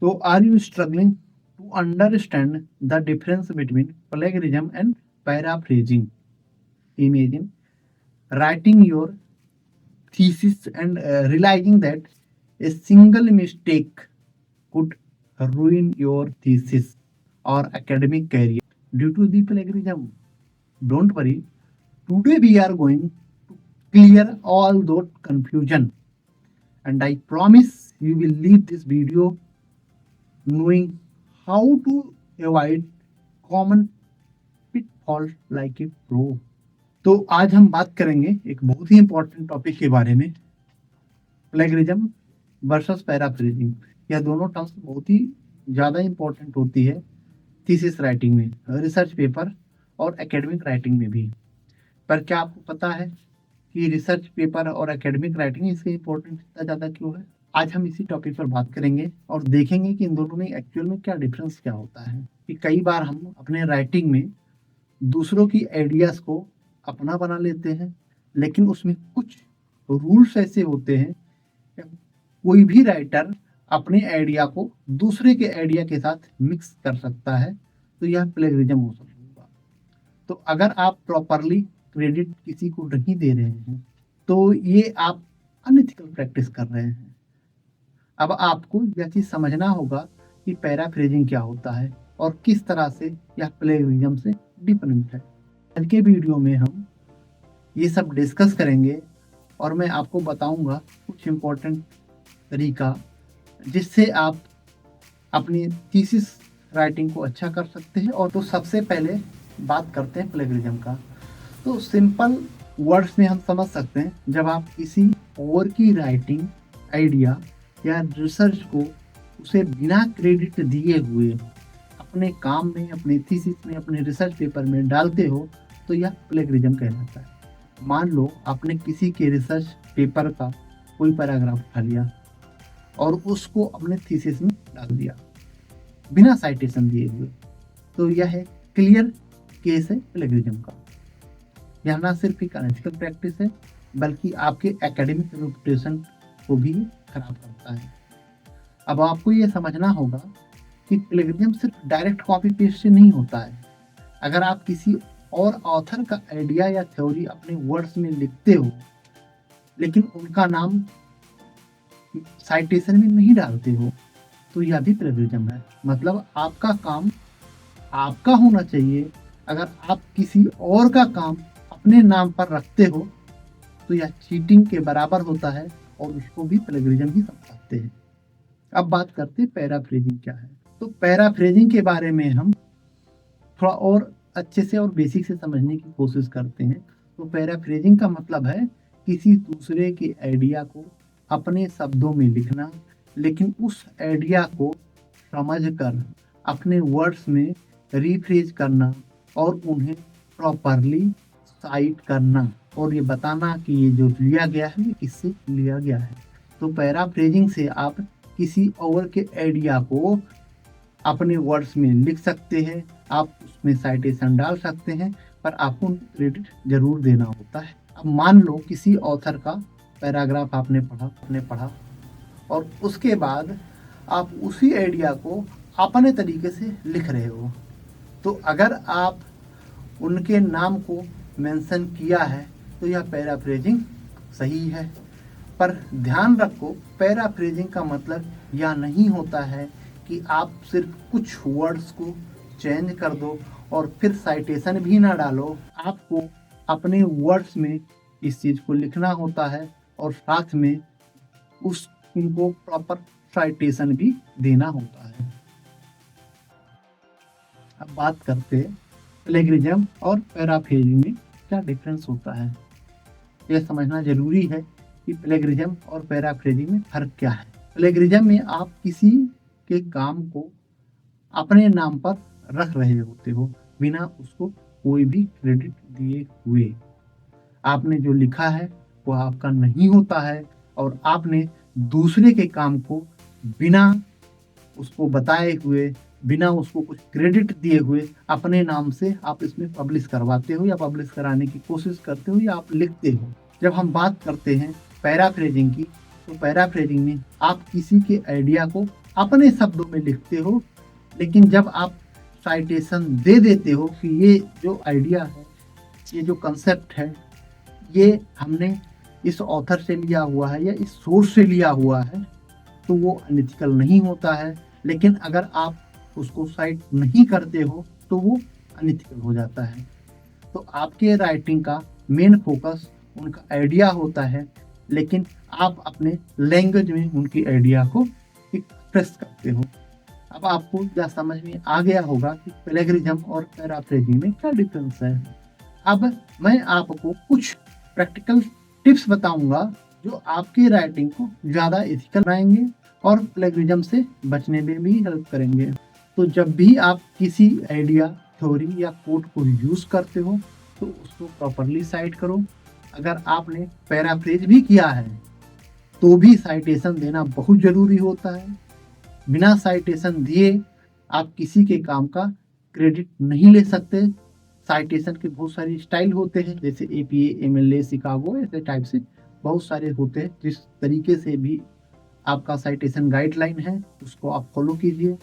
So, are you struggling to understand the difference between plagiarism and paraphrasing? Imagine writing your thesis and realizing that a single mistake could ruin your thesis or academic career due to the plagiarism. Don't worry, today we are going to clear all those confusion, and I promise you will leave this video knowing how to avoid common pitfalls like a pro. तो आज हम बात करेंगे एक बहुत ही important topic के बारे में, प्लेगरिज्म वर्सेस पैराफ्रेजिंग। यह दोनों टर्म्स बहुत ही ज़्यादा इंपॉर्टेंट होती है थीसिस राइटिंग में, रिसर्च पेपर और एकेडमिक राइटिंग में भी। पर क्या आपको पता है कि रिसर्च पेपर और एकेडमिक राइटिंग इसके इम्पोर्टेंट इतना ज़्यादा क्यों है? आज हम इसी टॉपिक पर बात करेंगे और देखेंगे कि इन दोनों में एक्चुअल में क्या डिफरेंस क्या होता है। कि कई बार हम अपने राइटिंग में दूसरों की आइडियाज़ को अपना बना लेते हैं, लेकिन उसमें कुछ रूल्स ऐसे होते हैं कि कोई भी राइटर अपने आइडिया को दूसरे के आइडिया के साथ मिक्स कर सकता है, तो यह प्लेगरिज्म हो सकता है। तो अगर आप प्रॉपरली क्रेडिट किसी को नहीं दे रहे हैं तो ये आप अनएथिकल प्रैक्टिस कर रहे हैं। अब आपको यह चीज़ समझना होगा कि पैराफ्रेजिंग क्या होता है और किस तरह से यह प्लेगरिज्म से डिफरेंट है। आज के वीडियो में हम ये सब डिस्कस करेंगे और मैं आपको बताऊंगा कुछ इम्पोर्टेंट तरीका जिससे आप अपनी थीसिस राइटिंग को अच्छा कर सकते हैं। और तो सबसे पहले बात करते हैं प्लेगरिज्म का। तो सिंपल वर्ड्स में हम समझ सकते हैं, जब आप किसी और की राइटिंग आइडिया या रिसर्च को उसे बिना क्रेडिट दिए हुए अपने काम में, अपने थीसिस में, अपने रिसर्च पेपर में डालते हो तो यह प्लेगरिज्म कहलाता है। मान लो आपने किसी के रिसर्च पेपर का कोई पैराग्राफ उठा लिया और उसको अपने थीसिस में डाल दिया बिना साइटेशन दिए हुए, तो यह है क्लियर केस है प्लेगरिज्म का। यह ना सिर्फ एक अनएथिकल प्रैक्टिस है बल्कि आपके एकेडमिक रेपुटेशन को भी खराब करता है। अब आपको यह समझना होगा कि प्लेगरिज्म सिर्फ डायरेक्ट कॉपी पेस्ट से नहीं होता है। अगर आप किसी और ऑथर का आइडिया या थ्योरी अपने वर्ड्स में लिखते हो लेकिन उनका नाम साइटेशन में नहीं डालते हो, तो यह भी प्लेगरिज्म है। मतलब आपका काम आपका होना चाहिए। अगर आप किसी और का काम अपने नाम पर रखते हो तो यह चीटिंग के बराबर होता है और उसको भी प्लेगरिज्म ही समझते हैं। अब बात करते हैं पैराफ्रेजिंग क्या है। तो पैराफ्रेजिंग के बारे में हम थोड़ा और अच्छे से और बेसिक से समझने की कोशिश करते हैं। तो पैराफ्रेजिंग का मतलब है किसी दूसरे के आइडिया को अपने शब्दों में लिखना, लेकिन उस आइडिया को समझकर अपने वर्ड्स में रिफ्रेज करना और उन्हें प्रॉपरली साइट करना और ये बताना कि ये जो लिया गया है ये किससे लिया गया है। तो पैराफ्रेजिंग से आप किसी और के आइडिया को अपने वर्ड्स में लिख सकते हैं, आप उसमें साइटेशन डाल सकते हैं, पर आपको क्रेडिट जरूर देना होता है। अब मान लो किसी ऑथर का पैराग्राफ आपने पढ़ा और उसके बाद आप उसी आइडिया को अपने तरीके से लिख रहे हो, तो अगर आप उनके नाम को मेंशन किया है तो यह पैराफ्रेजिंग सही है। पर ध्यान रखो, पैराफ्रेजिंग का मतलब यह नहीं होता है कि आप सिर्फ कुछ वर्ड्स को चेंज कर दो और फिर साइटेशन भी ना डालो। आपको अपने वर्ड्स में इस चीज़ को लिखना होता है और साथ में उनको प्रॉपर साइटेशन भी देना होता है। अब बात करते हैं प्लेगरिज्म और पैराफ्रेजिंग में क्या डिफरेंस होता है। यह समझना जरूरी है कि प्लेगरिज्म और पैराफ्रेजिंग में फर्क क्या है। प्लेगरिज्म में आप किसी के काम को अपने नाम पर रख रहे होते हो बिना उसको कोई भी क्रेडिट दिए हुए। आपने जो लिखा है वो आपका नहीं होता है और आपने दूसरे के काम को बिना उसको बताए हुए, बिना उसको कुछ क्रेडिट दिए हुए अपने नाम से आप इसमें पब्लिश करवाते हो या पब्लिश कराने की कोशिश करते हो या आप लिखते हो। जब हम बात करते हैं पैराफ्रेजिंग की, तो पैराफ्रेजिंग में आप किसी के आइडिया को अपने शब्दों में लिखते हो, लेकिन जब आप साइटेशन दे देते हो कि ये जो आइडिया है, ये जो कंसेप्ट है, ये हमने इस ऑथर से लिया हुआ है या इस सोर्स से लिया हुआ है, तो वो अनएथिकल नहीं होता है। लेकिन अगर आप उसको साइट नहीं करते हो तो वो अनएथिकल हो जाता है। तो आपके राइटिंग का मेन फोकस उनका आइडिया होता है, लेकिन आप अपने लैंग्वेज में उनकी आइडिया को एक्सप्रेस करते हो। अब आपको यह समझ में आ गया होगा कि प्लेगरिज्म और पैराफ्रेजिंग में क्या डिफरेंस है। अब मैं आपको कुछ प्रैक्टिकल टिप्स बताऊंगा जो आपकी राइटिंग को ज़्यादा एथिकल बनाएंगे और प्लेगरिज्म से बचने में भी हेल्प करेंगे। तो जब भी आप किसी आइडिया, थ्योरी या कोट को यूज़ करते हो तो उसको प्रॉपरली साइट करो। अगर आपने पैराफ्रेज भी किया है तो भी साइटेशन देना बहुत ज़रूरी होता है। बिना साइटेशन दिए आप किसी के काम का क्रेडिट नहीं ले सकते। साइटेशन के बहुत सारे स्टाइल होते हैं, जैसे APA, MLA, शिकागो, ऐसे टाइप से बहुत सारे होते हैं। जिस तरीके से भी आपका साइटेशन गाइडलाइन है उसको आप फॉलो कीजिए।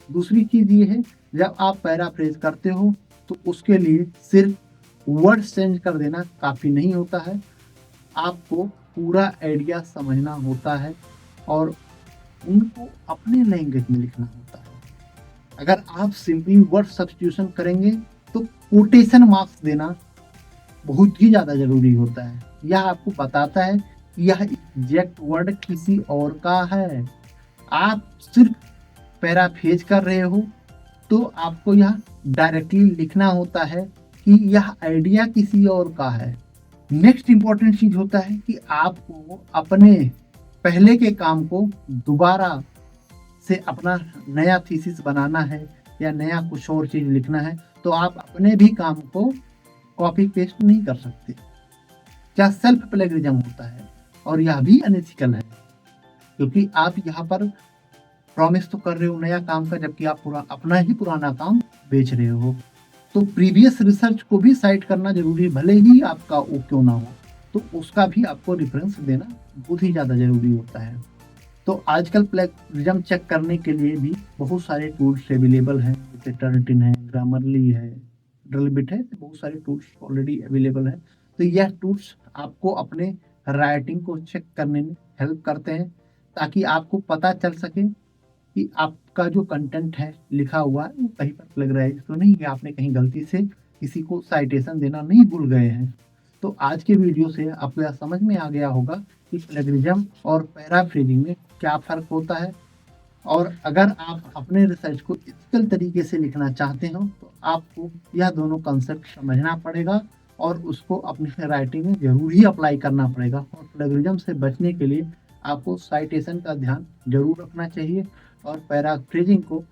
दूसरी चीज़ ये है, जब आप पैराफ्रेज करते हो तो उसके लिए सिर्फ वर्ड चेंज कर देना काफ़ी नहीं होता है, आपको पूरा आइडिया समझना होता है और उनको अपने लैंग्वेज में लिखना होता है। अगर आप सिंपली वर्ड सब्स्टिट्यूशन करेंगे तो कोटेशन मार्क्स देना बहुत ही ज़्यादा ज़रूरी होता है। यह आपको बताता है कि यह एग्जैक्ट वर्ड किसी और का है। आप सिर्फ पैराफ्रेज कर रहे हो तो आपको यह डायरेक्टली लिखना होता है कि यह आइडिया किसी और का है। नेक्स्ट इंपॉर्टेंट चीज़ होता है कि आपको अपने पहले के काम को दोबारा से अपना नया थीसिस बनाना है या नया कुछ और चीज़ लिखना है तो आप अपने भी काम को कॉपी पेस्ट नहीं कर सकते। क्या सेल्फ प्लेगरिज्म होता है और यह भी अनएथिकल है, क्योंकि आप यहाँ पर प्रॉमिस तो कर रहे हो नया काम का, जबकि आप अपना ही पुराना काम बेच रहे हो। तो प्रीवियस रिसर्च को भी साइट करना जरूरी है, भले ही आपका वो क्यों ना हो, तो उसका भी आपको रेफरेंस देना बहुत ही ज़्यादा ज़रूरी होता है। तो आजकल प्लेगरिज्म चेक करने के लिए भी बहुत सारे टूल्स अवेलेबल हैं, जैसे टर्निटिन है, ग्रामरली है, ड्रिलबिट है, बहुत सारे टूल्स ऑलरेडी अवेलेबल है। तो यह टूल्स आपको अपने राइटिंग को चेक करने में हेल्प करते हैं, ताकि आपको पता चल सके कि आपका जो कंटेंट है लिखा हुआ है वो कहीं पर प्लेगराइज तो नहीं है, आपने कहीं गलती से किसी को साइटेशन देना नहीं भूल गए हैं। तो आज के वीडियो से आपको यह समझ में आ गया होगा कि प्लेगरिज्म और पैराफ्रेजिंग में क्या फ़र्क होता है, और अगर आप अपने रिसर्च को एथिकल तरीके से लिखना चाहते हो तो आपको यह दोनों कंसेप्ट समझना पड़ेगा और उसको अपनी राइटिंग में ज़रूर ही अप्लाई करना पड़ेगा। और प्लेगरिज्म से बचने के लिए आपको साइटेशन का ध्यान जरूर रखना चाहिए और पैराफ्रेजिंग को